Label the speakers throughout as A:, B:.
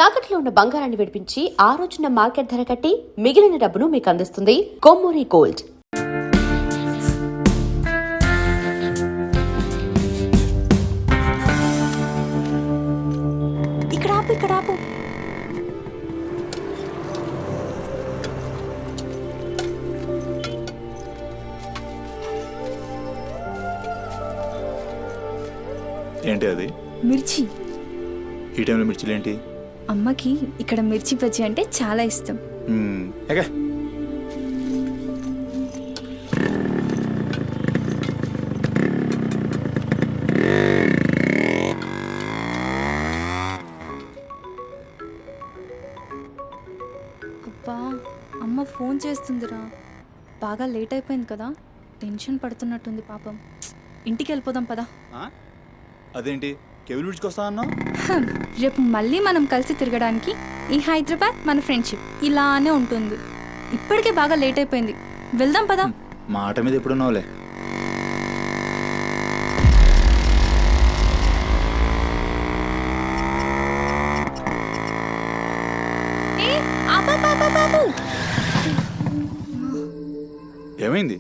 A: తాకట్లో ఉన్న బంగారాన్ని విడిపించి ఆ రోజున మార్కెట్ ధర కట్టి మిగిలిన డబ్బును మీకు అందిస్తుంది కొమ్మూరి గోల్డ్.
B: ఇక్కడ ఆపు.
C: ఏంటి అది?
B: మిర్చి.
C: ఈ టైంలో మిర్చిలు ఏంటి?
B: అమ్మకి ఇక్కడ మిర్చి బజ్జీ అంటే చాలా ఇష్టం.
C: ఎగా
B: అబ్బా, అమ్మ ఫోన్ చేస్తుందిరా. బాగా లేట్ అయిపోయింది కదా, టెన్షన్ పడుతున్నట్టుంది పాపం. ఇంటికి వెళ్ళిపోదాం పదా.
C: అదేంటి కేబుల్ బ్రిడ్జ్కి వస్తా అన్నా?
B: రేపు మళ్ళీ మనం కలిసి తిరగడానికి ఈ హైదరాబాద్ మన ఫ్రెండ్షిప్ ఇలానే ఉంటుంది. ఇప్పటికే బాగా లేట్ అయిపోయింది, వెళ్దాం పదా.
C: మాట మీద ఎప్పుడున్నావులే. ఏమైంది?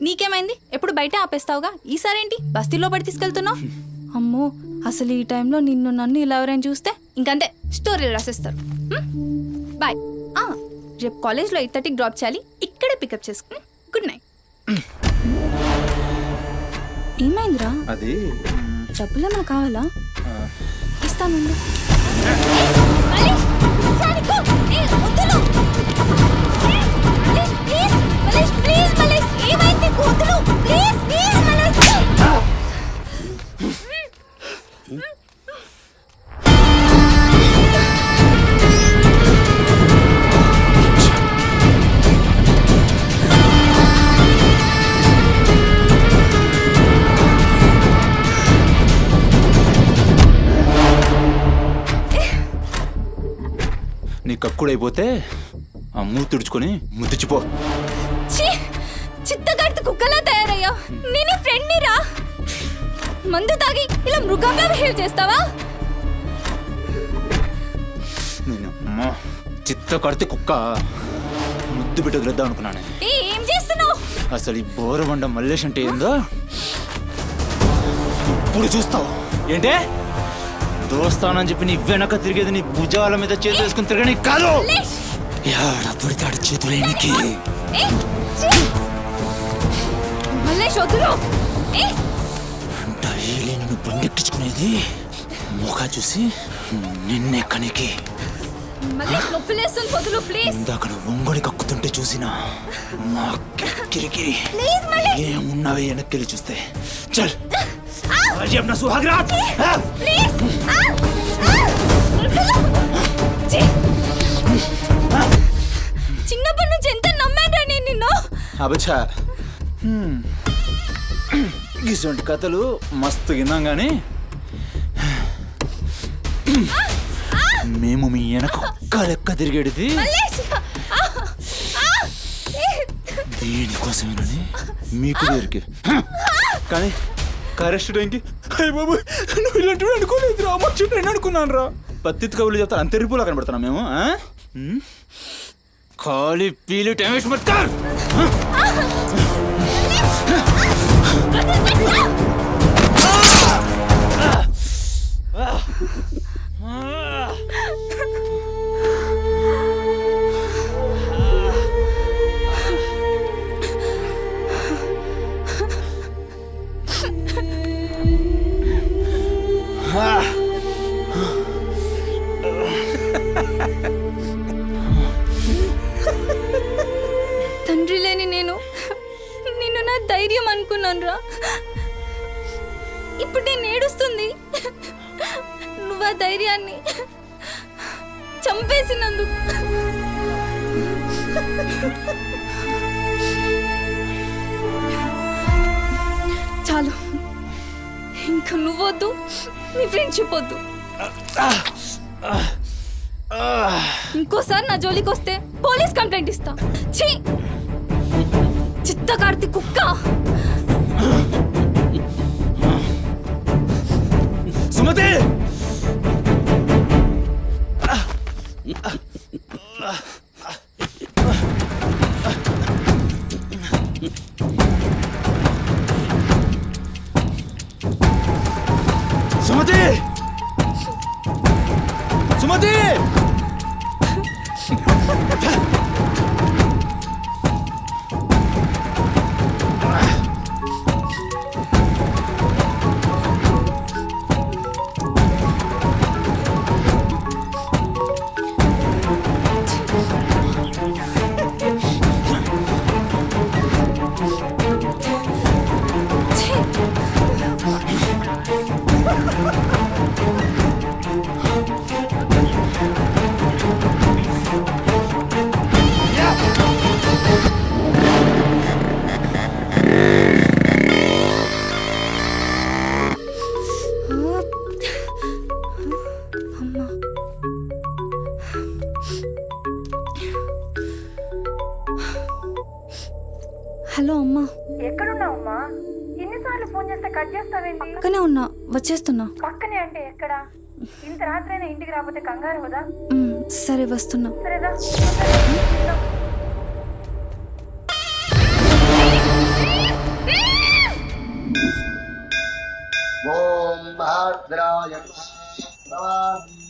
B: నీకేమైంది? ఎప్పుడు బయట ఆపేస్తావుగా, ఈసారేంటి బస్తీలో పడి తీసుకెళ్తున్నావు? అమ్మో, అసలు ఈ టైంలో నిన్ను నన్ను ఇలా ఎవరైనా చూస్తే ఇంకంతే, స్టోరీలు రాసేస్తారు. బాయ్. రేపు కాలేజ్లో 8:30కి డ్రాప్ చేయాలి, ఇక్కడే పికప్ చేసుకుని. Good night. ఏమైందిరా?
C: అది
B: డబ్బులు ఏమైనా కావాలా? ఇస్తాను.
C: నీ కక్కుడైపోతే ఆ మూతి తుడుచుకొని ముద్దుచిపో.
B: చిత్తగడ్త కుక్కలా తయారయ్యా. నేనే ఫ్రెండ్ని రా. మందు తాగి ఇలా మృగంగా బిహేవ్ చేస్తావా?
C: చిత్త కడితే కుక్క ముద్దు బిడ్డ వదిలేద్దాం అనుకున్నాను.
B: ఏం చేస్తున్నావు?
C: అసలు ఈ బోరబండ మల్లేష్ అంటే ఏందో ఇప్పుడు చూస్తావు. ఏంటే దోస్తానని చెప్పి నీ వెనక తిరిగేది నీ భుజాల మీద చేతులు వేసుకుని తిరగని కాదు. పడితాడు చేతులేనికి. డైలీ నిన్ను బండెక్కించుకునేది ముఖా చూసి నిన్నెక్కనికి. ఇందాక ఒంగోడి కక్కుతుంటే చూసిన మా కిరికిరి ఏమున్నావే వెనక్కి చూస్తే. చల్ अपना सुहाग रात.
B: చిన్నప్పటి నుంచి ఎంత నమ్మాను నేను నిన్ను.
C: అబచ్చా, ఇటువంటి కథలు మస్తు విన్నాం కానీ మేము మీ వెనక ఒక్క లెక్క తిరిగేది దీనికోసమేనని మీకు దగ్గరికి. కానీ కరెస్ట్ టైంకి అయ్య బాబు నువ్వు ఇలాంటి అనుకోలేదు రా, నేను అనుకున్నాను రా. పత్తిత్ కబుర్లు చెప్తాను అంతే రిపోలా కనబడుతున్నాం మేము. ఖాళీ పీలు టైం వేస్ట్ మత్ కర్.
B: తండ్రి లేని నేను నిన్ను నా ధైర్యం అనుకున్నాను రా. ఇప్పుడు నేను ఏడుస్తుంది. నువ్వు ఆ ధైర్యాన్ని చంపేసినందుకు. చాలు, ఇంకా నువ్వొద్దు, నీ ఫ్రెండ్షిప్ వద్దు. ఇంకోసారి నా జోలికి వస్తే పోలీస్ కంప్లైంట్ ఇస్తా. ఛీ, చిత్తకార్తి కుక్క.
C: సుమతి సుమతి సుమతి
B: హలో అమ్మా.
D: ఎక్కడున్నావమ్మా? ఎన్నిసార్లు ఫోన్ చేస్తే కట్ చేస్తావేంటి?
B: పక్కనే ఉన్నా, వచ్చేస్తున్నా.
D: పక్కనే అంటే ఎక్కడ? ఇంత రాత్రైనా ఇంటికి రాకపోతే కంగారు కదా?
B: సరే వస్తున్నా.
D: సరేదా?
E: ఓం భద్రాయ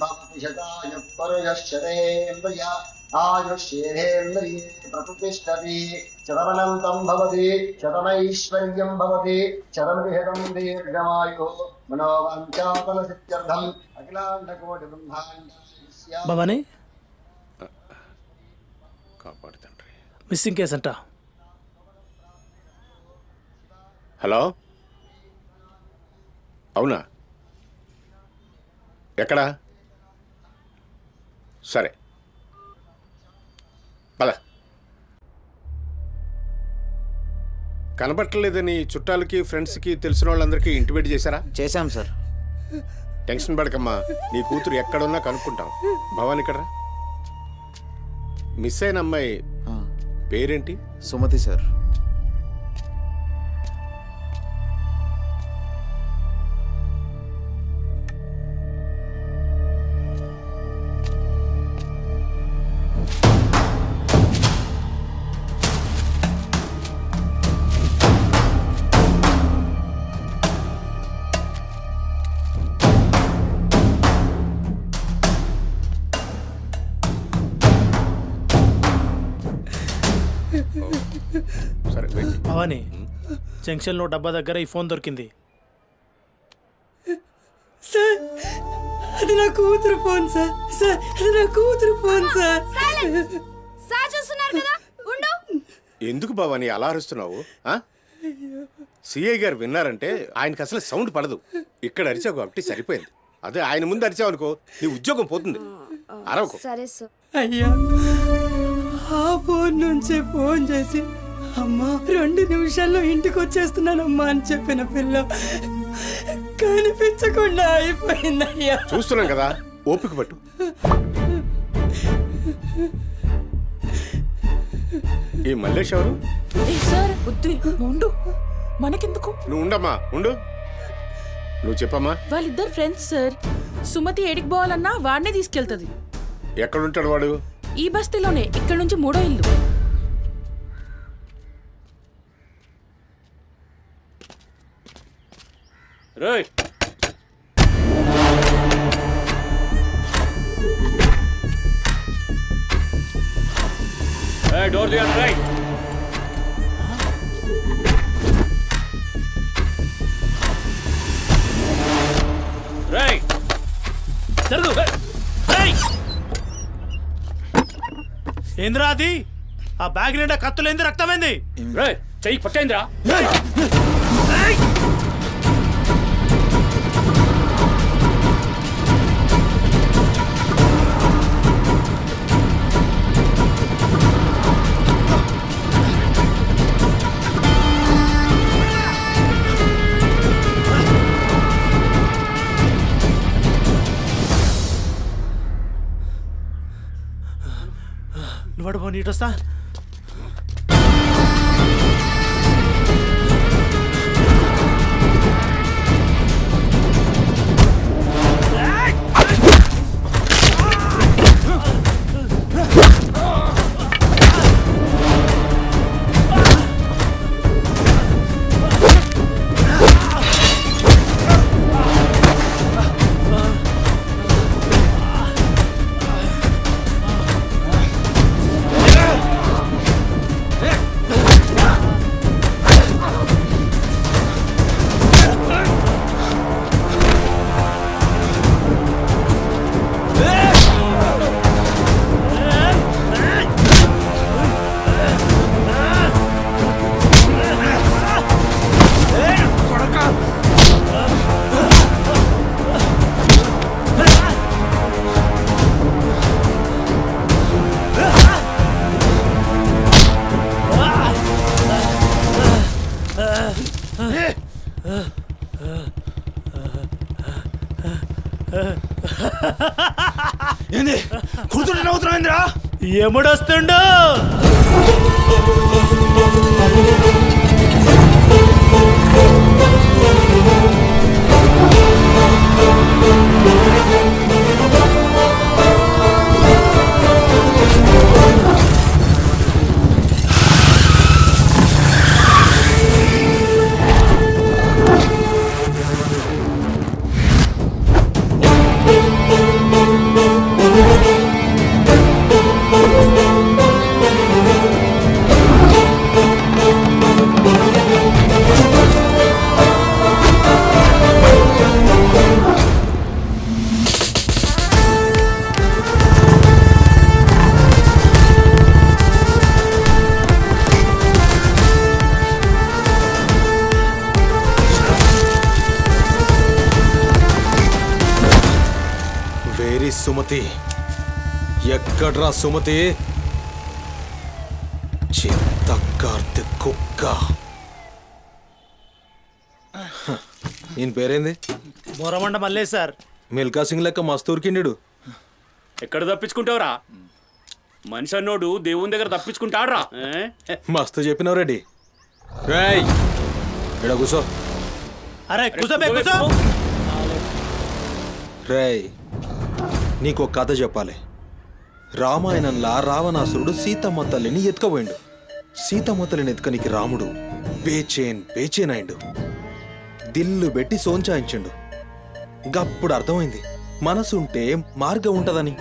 E: భక్తిశతాయ పరుయశ్చరేంద్రియ ఆయుష్యేంద్రియే ప్రతిష్టతి శతమనంతం భవతి శతమైశ్వర్యం భవతి శతమిహితం దీర్ఘమాయు మనోవాంఛాఫల సిద్ధ్యర్థం అఖిలాండకోటి బ్రహ్మాండ
F: భవానీ
G: కాపాడు తండ్రి.
F: మిస్సింగ్ కేసు అంట.
G: హలో, అవునా? ఎక్కడా? సరే పద. కనబట్టలేదని చుట్టాలకి ఫ్రెండ్స్కి తెలిసిన వాళ్ళందరికీ ఇంటిమేట్ చేశారా?
C: చేశాం సార్.
G: టెన్షన్ పడకమ్మా, నీ కూతురు ఎక్కడున్నా కనుక్కుంటాం. భవాని ఇక్కడ రా. మిస్ అయిన అమ్మాయి పేరేంటి?
C: సుమతి సార్.
G: సరే వెయిట్.
F: భవానీ, జంక్షన్లో డబ్బా దగ్గర ఈ ఫోన్ దొరికింది.
H: సార్, అది నా కూతురు ఫోన్ సార్. సార్, అది నా కూతురు ఫోన్ సార్.
B: సార్ చూస్తున్నారు కదా, ఉండు.
G: ఎందుకు భవాని అలా అరుస్తున్నావు? సిఐ గారు విన్నారంటే ఆయనకి అసలు సౌండ్ పడదు. ఇక్కడ అరిచావు కాబట్టి సరిపోయింది. అదే ఆయన ముందు అరిచావు అనుకో, నీ ఉద్యోగం పోతుంది. అరవకు.
B: సరే సార్.
H: అయ్యా, ఆ ఫోన్ నుంచే ఫోన్ చేసి అమ్మా 2 నిమిషాల్లో ఇంటికి వచ్చేస్తున్నానమ్మా అని చెప్పిన పిల్ల కనిపించకుండా అయిపోయిందయ్యా.
G: చూస్తున్నాం కదా, ఓపిక పట్టు. ఈ మల్లేష్ ఎవరు?
I: సార్ వద్దు, ఉండు, మనకెందుకు?
G: నువ్వు ఉండమ్మా, ఉండు. నువ్వు చెప్పమ్మా.
I: వాళ్ళిద్దరు ఫ్రెండ్స్ సార్. సుమతి ఏడికి పోవాలన్నా వాడినే తీసుకెళ్తుంది.
G: ఎక్కడుంటాడు వాడు?
I: ఈ బస్తీలోనే, ఇక్కడ నుంచి 3వ ఇల్లు.
J: డోర్ తీయండి. రైట్ రైట్
F: జరుగు. ఏంద్రా అది? ఆ బ్యాగ్ నిండా కత్తులేంది, రక్తమైంది?
J: చెయ్యి పట్టేంద్రా.
F: నువ్వు పో, నీటొస్తా.
C: కూర్చుంటే నవ్వుతున్నాయిందిరా.
F: ఎముడొస్తుండు
K: వేరి సుమతి, ఎక్కడ్రా సుమతి? చిత్త కార్తె కుక్క. ఈయన పేరేంది?
F: బొరమండ మల్లే సార్.
K: మిల్కా సింగ్ లెక్క మస్తు ఉరికిండు.
J: ఎక్కడ తప్పించుకుంటావురా? మనిషి అన్నోడు దేవుని దగ్గర తప్పించుకుంటాడ్రా.
K: మస్తు చెప్పినావు రెడ్డి. రేయ్ ఇక్కడ కూసో.
F: అరే కూసోబే కూసో.
K: రేయ్ నీకు ఒక కథ చెప్పాలి. రామాయణంలా రావణాసురుడు సీతమ్మ తల్లిని ఎత్తుకపోయిండు. సీతమ్మ తల్లిని ఎత్తుకనికి రాముడు బేచేన్ అయిండు. దిల్లు పెట్టి సోంచాయించిండు. గప్పుడు అర్థమైంది మనసుంటే మార్గం ఉంటదని.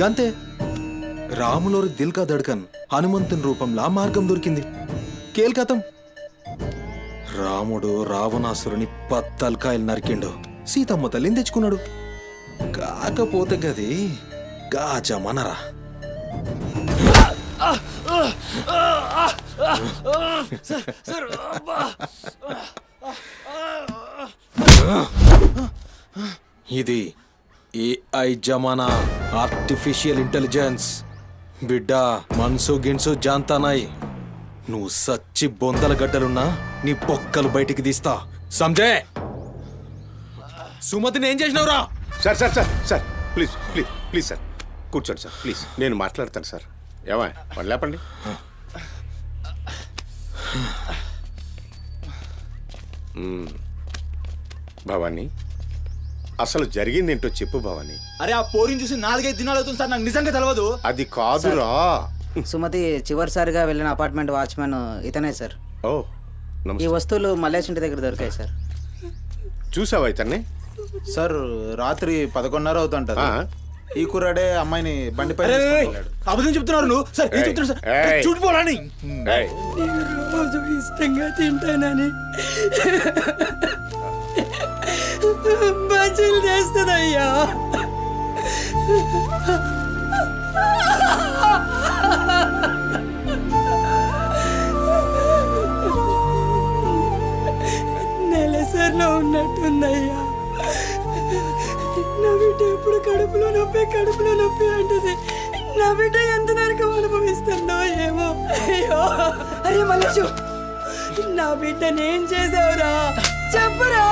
K: గంతే, రాములోరి దిల్ కా దడ్కన్ హనుమంతుని రూపంలా మార్గం దొరికింది. కేల్కతం. రాముడు రావణాసురుని పత్తల్కాయలు నరికిండు. సీతమ్మ తల్లిని తెచ్చుకున్నాడు. కాకపోతే గది గాజమనరా. ఇది ఏఐ జమానా, ఆర్టిఫిషియల్ ఇంటెలిజెన్స్. బిడ్డ మనసు గిన్సు జాంతానాయ్. నువ్వు సచ్చి బొందల గడ్డలున్నా నీ బొక్కలు బయటికి తీస్తా. సంజయ్, సుమతిని ఏం చేసినావురా?
G: Sir sir sir sir please please please sir కూర్చోండి సార్ ప్లీజ్. నేను మాట్లాడతాను సార్. ఏమా వాళ్ళు లేపండి. భవానీ, అసలు జరిగిందేంటో చెప్పు భవానీ.
C: అరే ఆ పోరిని చూసి 4-5 దినాలు అవుతుంది సార్. నాకు నిజంగా తెలియదు.
G: అది కాదురా.
H: సుమతి చివరిసారిగా వెళ్ళిన అపార్ట్మెంట్ వాచ్మెన్ ఇతనే సార్.
G: ఓ
H: ఈ
G: నమస్తే.
H: వస్తువులు మల్లేష్ ఇంటి దగ్గర దొరికాయి సార్.
G: చూసావా ఇతన్ని?
C: సార్ రాత్రి 11:30 అవుతుంటది.
G: ఆ.
C: ఈ కుర్రాడే అమ్మాయిని బండిపై అబద్ధం చెప్తున్నారు నువ్వు. సార్ ఏం చెప్తున్నారు సార్?
G: ఏయ్.
C: చూడిపోవాలని.
G: ఏయ్,
H: రోజు ఇష్టంగా తింటానని బజ్జీలు చేస్తుందయ్యా. నెలసరిలో ఉన్నట్టుందయ్యా. నా బిడ్డ ఎప్పుడు కడుపులో నొప్పి అంటది. నా బిడ్డ ఎంత నరకం అనుభవిస్తుందో ఏమో. అయ్యో, అరే మల్లేషు, నా బిడ్డని ఏం చేసావురా? చెప్పరా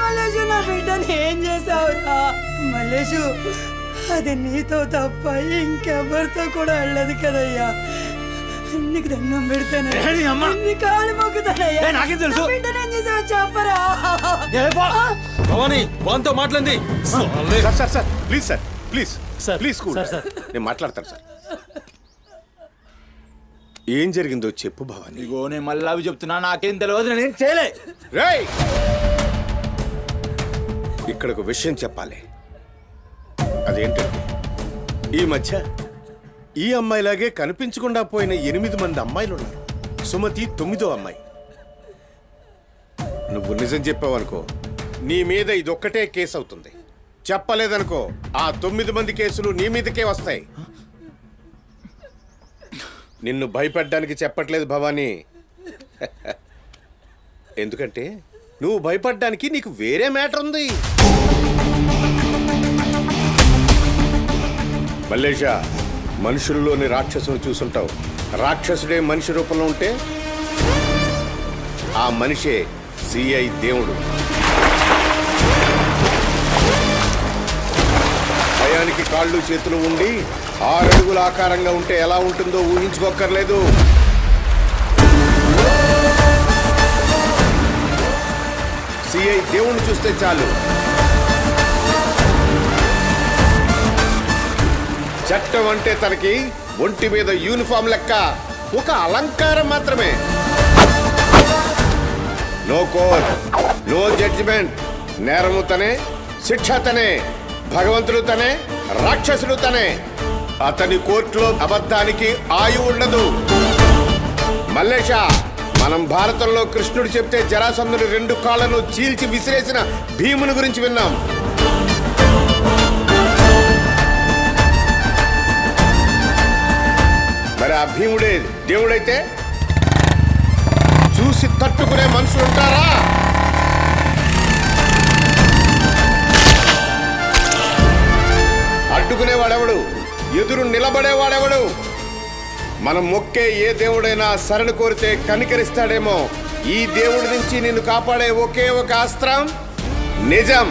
H: మల్లేషు, నా బిడ్డని ఏం చేసావురా? మల్లేషు, అది నీతో తప్ప ఇంకెవరితో కూడా వెళ్ళదు కదయ్యా. నీకు దండం పెడతాను, నీ కాళ్ళు మొక్కుతానయ్యా.
C: నాకేం తెలుసు?
H: నా బిడ్డని ఏం చేసావు చెప్పరా?
K: భవానీ వాంతో మాట్లాడింది.
G: Sir sir sir please sir please
F: sir,
G: please cool.
F: Sir, sir.
G: నేను మాట్లాడతాను సార్. ఏం జరిగిందో చెప్పు భవానీ.
C: ఇగో నేను మళ్ళీ అవి చెప్తున్నా. నాకేం తెలియదు. నేను చేయలే.
G: రేయ్, ఇక్కడ ఒక విషయం చెప్పాలి. అదేంటంటే ఈ మధ్య ఈ అమ్మాయిలాగే కనిపించకుండా పోయిన 8 మంది అమ్మాయిలు ఉన్నారు. సుమతి 9వ అమ్మాయి. నువ్వు నిజం చెప్పావనుకో, నీ మీద ఇదొక్కటే కేసు అవుతుంది. చెప్పలేదనుకో, ఆ 9 మంది కేసులు నీ మీదకే వస్తాయి. నిన్ను భయపడ్డానికి చెప్పట్లేదు భవానీ. ఎందుకంటే నువ్వు భయపడ్డానికి నీకు వేరే మ్యాటర్ ఉంది. మల్లేషా, మనుషుల్లోని రాక్షసుని చూసుంటావు. రాక్షసుడే మనిషి రూపంలో ఉంటే ఆ మనిషే సిఐ దేవుడు. దయ్యానికి కాళ్ళు చేతులు ఉండి 6 అడుగుల ఆకారంగా ఉంటే ఎలా ఉంటుందో ఊహించుకోక్కర్లేదు. సిఐ దేవుణ్ణి చూస్తే చాలు చట్టం అంటే తనకి ఒంటి మీద యూనిఫామ్ లెక్క ఒక అలంకారం మాత్రమే. No court, no judgement. నేరము తనే, శిక్ష తనే, భగవంతుడు తనే, రాక్షసుడు తనే. అతని కోర్టులో అబద్ధానికి ఆయువు ఉండదు. మల్లేష, మనం భారతంలో కృష్ణుడు చెప్తే జరాసంధుడు 2 కాళ్లను చీల్చి విసిరేసిన భీముని గురించి విన్నాం. మరి ఆ భీముడే దేవుడైతే చూసి తట్టుకునే మనుషులు ఉంటారా? అడ్డుకునేవాడెవడు? ఎదురు నిలబడేవాడెవడు? మనం మొక్కే ఏ దేవుడైనా శరణు కోరితే కనికరిస్తాడేమో. ఈ దేవుడి నుంచి నిన్ను కాపాడే ఒకే ఒక అస్త్రం నిజం.